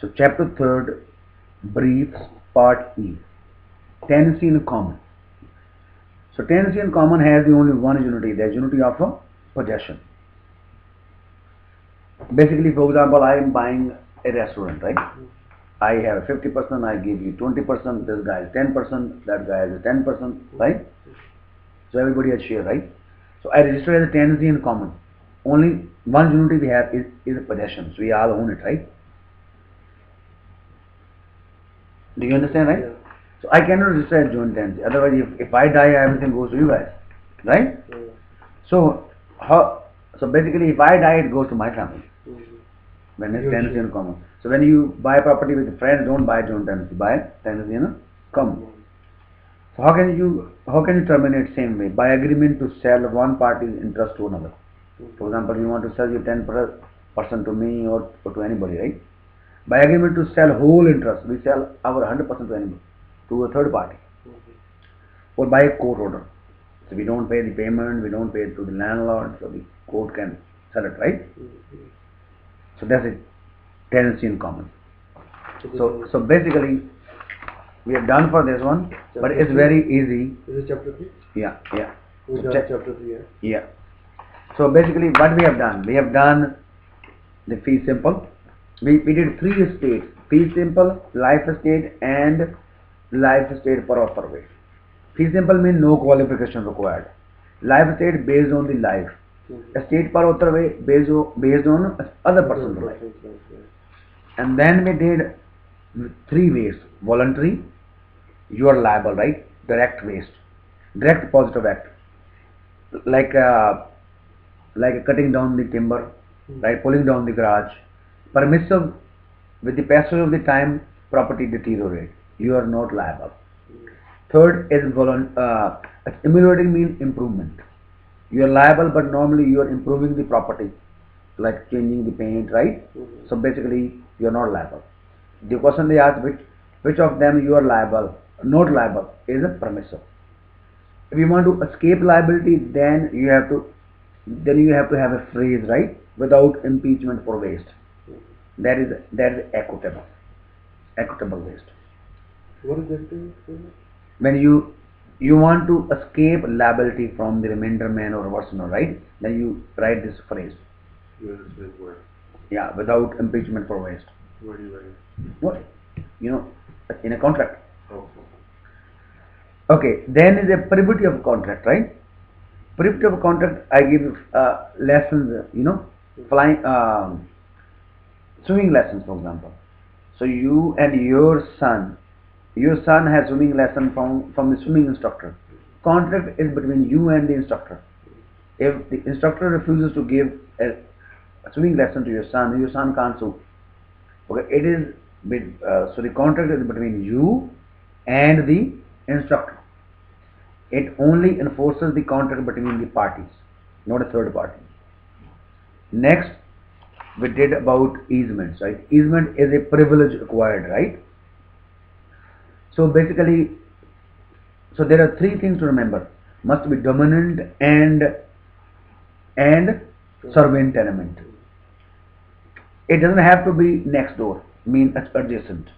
So chapter 3rd, briefs, part E, tenancy in common. So tenancy in common has the only one unity, that is unity of possession. Basically, for example, I am buying a restaurant, right? I have 50%, I give you 20%, this guy is 10%, that guy is 10%, right? So everybody has share, right? So I register as a tenancy in common. Only one unity we have is a possession. So we all own it, right? Do you understand, right? Yeah. So I cannot register as joint tenancy. Otherwise, if I die, everything goes to you guys, right? Yeah. So so basically, if I die, it goes to my family. When it's Your tenancy share. in common. So when you buy property with friends, don't buy joint tenancy. Buy tenancy in common. So how can you terminate same way? By agreement to sell one party's interest to another. For example, you want to sell your 10% to me or to anybody, right? By agreement to sell whole interest, we sell our 100% to anybody, to a third party, or by a court order. So we don't pay the payment, we don't pay it to the landlord, so the court can sell it, right? So that's it, tenancy in common. So basically, we are done for this one, but it's very easy. Is it chapter 3? Yeah. We So done check- chapter 3, yeah? Yeah. So basically, what we have done the fee simple. We did 3 estates: fee simple, life estate, and life estate per author way. Fee simple means no qualification required. Life estate based on the life. Estate per author way based on other person's life. And then we did 3 ways: voluntary, you are liable, right? Direct waste, direct positive act, like cutting down the timber, right? Pulling down the garage. Permissive, with the passage of the time, property deteriorate. You are not liable. Third is ameliorating means improvement. You are liable, but normally you are improving the property, like changing the paint, right? So basically, you are not liable. The question they ask, which of them you are liable, not liable, is a permissive. If you want to escape liability, then you have to have a phrase, right? Without impeachment for waste. That is equitable waste. What is that? When you want to escape liability from the remainder man or reverser, right? Then you write this phrase. Where? Yeah, without impeachment for waste. Where do you write it? What? In a contract. Oh. Okay, then is a privity of contract, right? Privity of contract, I give lessons, flying, swimming lessons, for example. So you and your son has swimming lesson from the swimming instructor. Contract is between you and the instructor. If the instructor refuses to give a swimming lesson to your son can't sue. Okay, it is so the contract is between you and the instructor. It only enforces the contract between the parties, not a third party. Next, we did about easements, right? Easement is a privilege acquired, right? So basically, so there are 3 things to remember: must be dominant and servant tenement. It doesn't have to be next door, mean adjacent.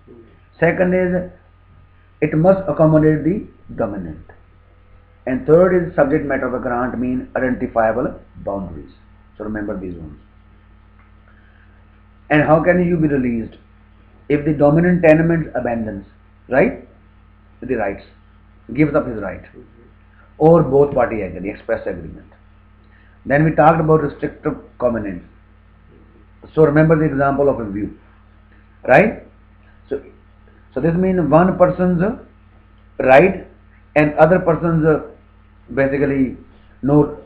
Second is, it must accommodate the dominant. And third is, subject matter of a grant mean identifiable boundaries. So remember these ones. And how can you be released? If the dominant tenement abandons, right, the rights, gives up his right, or both party agree, express agreement. Then we talked about restrictive covenants. So remember the example of a view, right? So this means one person's right and other person's basically no.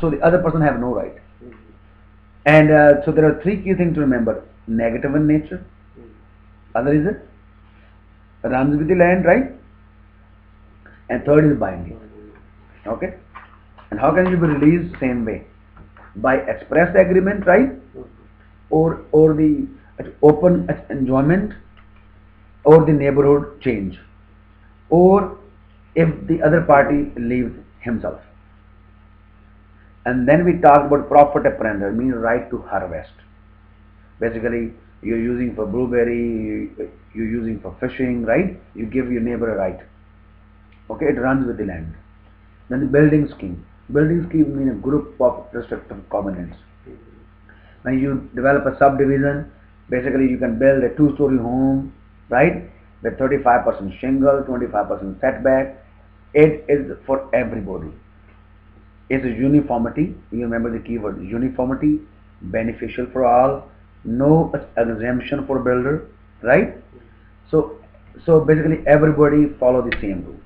So the other person have no right. And so there are 3 key things to remember: negative in nature. Other is runs with the land, right? And third is binding. Okay. And how can you be released? Same way, by express agreement, right? Or the open enjoyment, or the neighborhood change, or if the other party leaves himself. And then we talk about profit apprender, means right to harvest. Basically, you're using for blueberry, you're using for fishing, right? You give your neighbor a right. Okay, it runs with the land. Then the building scheme. Building scheme means a group of restrictive covenants. When you develop a subdivision, basically you can build a two-story home, right? With 35% shingle, 25% setback. It is for everybody. It's a uniformity. You remember the keyword uniformity, beneficial for all, no exemption for builder, right? So basically everybody follow the same rules.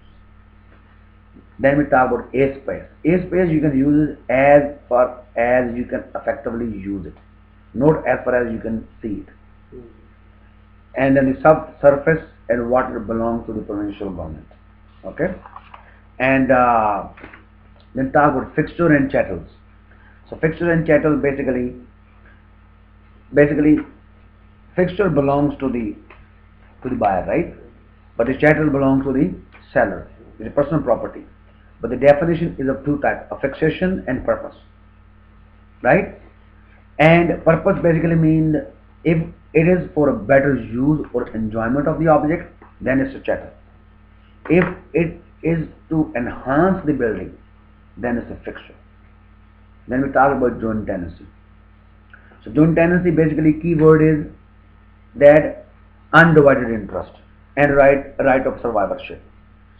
Then we talk about A space. A space you can use it as far as you can effectively use it, not as far as you can see it. And then the subsurface and water belongs to the provincial government. Okay, and then talk about fixture and chattels. So fixture and chattel basically fixture belongs to the buyer, right? But the chattel belongs to the seller. It's a personal property. But the definition is of two types: a fixation and purpose, right? And purpose basically means if it is for a better use or enjoyment of the object, then it's a chattel. If it is to enhance the building, then it's a fixture. Then we talk about joint tenancy. So joint tenancy basically keyword is that undivided interest and right of survivorship.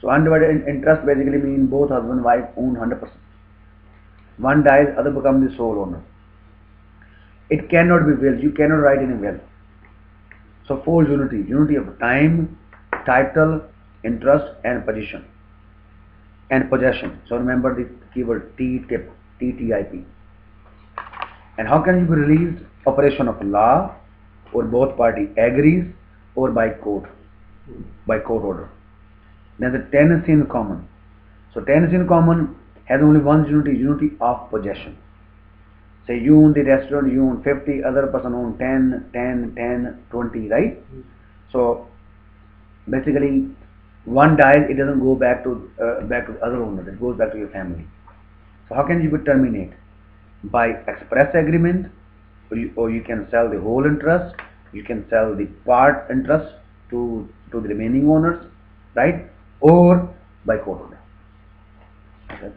So undivided interest basically means both husband and wife own 100%. One dies, other becomes the sole owner. It cannot be will. You cannot write in a will. So for unity of time, title, interest, and position and possession. So remember the keyword T-tip, T-T-I-P. And how can you be released? Operation of law, or both party agrees, or by court order. Then the tenancy in common. So tenancy in common has only one unity of possession. Say you own the restaurant, you own 50, other person own 10, 20, right? So basically one dies, it doesn't go back to the other owner, it goes back to your family. So how can you terminate? By express agreement, or you can sell the whole interest, you can sell the part interest to the remaining owners, right? Or by court order. Okay.